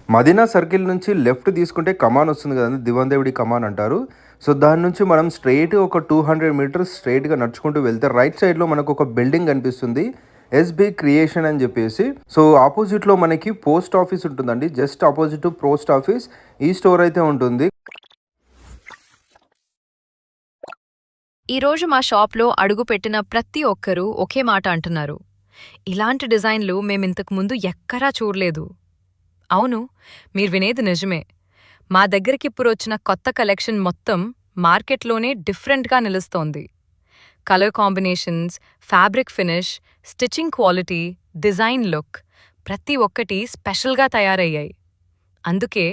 Madina circle నుంచి left తీసుకుంటే కమాన్ వస్తుంది కదండి, దివందేవుడి కమాన్ అంటారు. సో దాని నుంచి మనం స్ట్రెయిట్ ఒక 200 మీటర్స్ స్ట్రెయిట్గా నడుచుకుంటూ వెళ్తే రైట్ సైడ్లో మనకు ఒక బిల్డింగ్ కనిపిస్తుంది, ఎస్బి క్రియేషన్ అని చెప్పేసి. సో ఆపోజిట్లో మనకి పోస్ట్ ఆఫీస్ ఉంటుందండి, జస్ట్ ఆపోజిట్ పోస్ట్ ఆఫీస్ ఈ స్టోర్ అయితే ఉంటుంది. ఈరోజు మా షాప్లో అడుగుపెట్టిన ప్రతి ఒక్కరూ ఒకే మాట అంటున్నారు, ఇలాంటి డిజైన్లు మేమింతకు ముందు ఎక్కడా చూడలేదు. అవును, మీరు వినేది నిజమే. మా దగ్గరికిప్పుడొచ్చిన కొత్త కలెక్షన్ మొత్తం మార్కెట్లోనే డిఫరెంట్గా నిలుస్తోంది. Colour combinations, fabric finish, stitching quality, design look ప్రతి ఒక్కటి స్పెషల్గా తయారయ్యాయి. అందుకే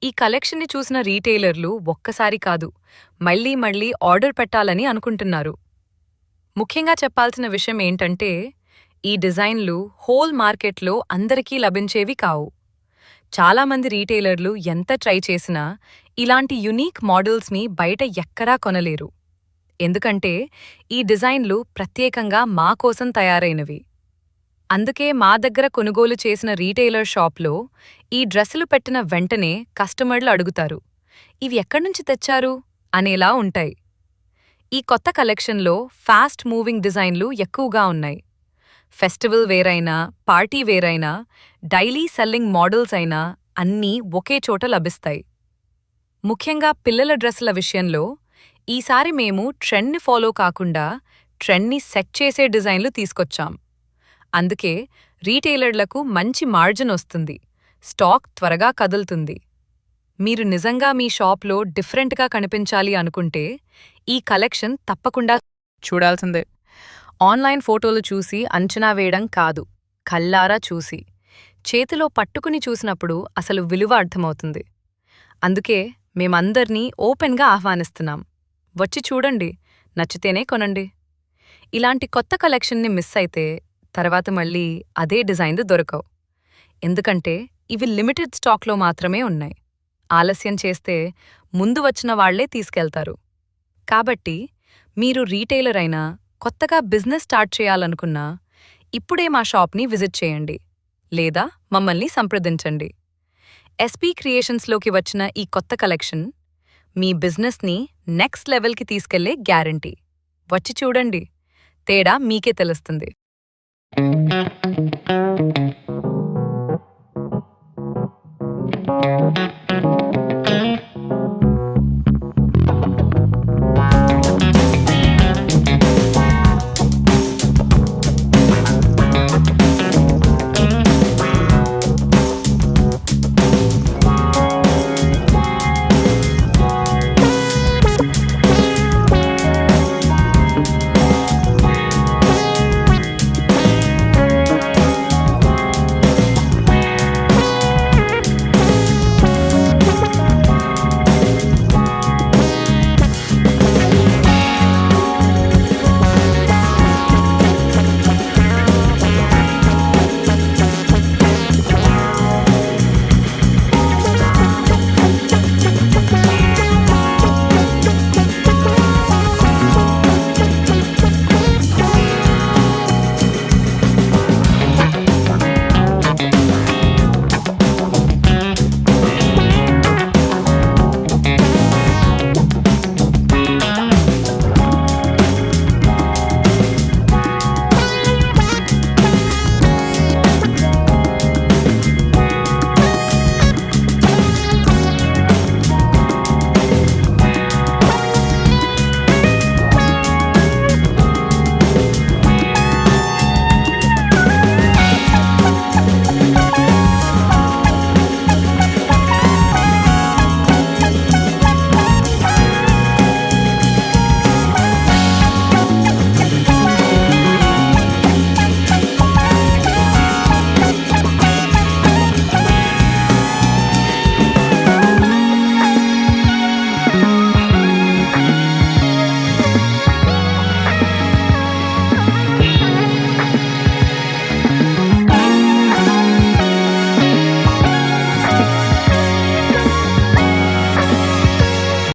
ఈ కలెక్షన్ని చూసిన రీటైలర్లు ఒక్కసారి కాదు, మళ్లీ మళ్లీ ఆర్డర్ పెట్టాలని అనుకుంటున్నారు. ముఖ్యంగా చెప్పాల్సిన విషయం ఏంటంటే, ఈ డిజైన్లు హోల్ మార్కెట్లో అందరికీ లభించేవి కావు. చాలామంది రీటైలర్లు ఎంత ట్రై చేసినా ఇలాంటి యునీక్ మోడల్స్ని బయట ఎక్కడా కొనలేరు. ఎందుకంటే ఈ డిజైన్లు ప్రత్యేకంగా మా కోసం తయారైనవి. అందుకే మా దగ్గర కొనుగోలు చేసిన రీటైలర్ షాప్లో ఈ డ్రెస్సులు పెట్టిన వెంటనే కస్టమర్లు అడుగుతారు, ఇవి ఎక్కడ్నుంచి తెచ్చారు అనేలా ఉంటాయి. ఈ కొత్త కలెక్షన్లో ఫాస్ట్ మూవింగ్ డిజైన్లు ఎక్కువగా ఉన్నాయి. ఫెస్టివల్ వేరైనా, పార్టీ వేరైనా, డైలీ సెల్లింగ్ మోడల్స్ అయినా అన్నీ ఒకే చోట లభిస్తాయి. ముఖ్యంగా పిల్లల డ్రెస్సుల విషయంలో ఈసారి మేము ట్రెండ్ని ఫాలో కాకుండా ట్రెండ్ని సెట్ చేసే డిజైన్లు తీసుకొచ్చాం. అందుకే రీటైలర్లకు మంచి మార్జిన్ వస్తుంది, స్టాక్ త్వరగా కదులుతుంది. మీరు నిజంగా మీ షాప్లో డిఫరెంట్గా కనిపించాలి అనుకుంటే ఈ కలెక్షన్ తప్పకుండా చూడాల్సిందే. ఆన్లైన్ ఫోటోలు చూసి అంచనా వేయడం కాదు, కళ్ళారా చూసి, చేతిలో పట్టుకుని చూసినప్పుడు అసలు విలువ అర్థమవుతుంది. అందుకే మేమందర్నీ ఓపెన్గా ఆహ్వానిస్తున్నాం. వచ్చి చూడండి, నచ్చితేనే కొనండి. ఇలాంటి కొత్త కలెక్షన్ని మిస్ అయితే తర్వాత మళ్ళీ అదే డిజైన్లు దొరకవు. ఎందుకంటే ఇవి లిమిటెడ్ స్టాక్లో మాత్రమే ఉన్నాయి. ఆలస్యం చేస్తే ముందు వచ్చిన వాళ్లే తీసుకెళ్తారు. కాబట్టి మీరు రీటైలర్ అయినా, కొత్తగా బిజినెస్ స్టార్ట్ చేయాలనుకున్నా ఇప్పుడే మా షాప్ని విజిట్ చేయండి, లేదా మమ్మల్ని సంప్రదించండి. ఎస్పీ క్రియేషన్స్లోకి వచ్చిన ఈ కొత్త కలెక్షన్ మీ బిజినెస్ని నెక్స్ట్ లెవెల్కి తీసుకెళ్లే గ్యారంటీ. వచ్చి చూడండి, తేడా మీకే తెలుస్తుంది. Thank you.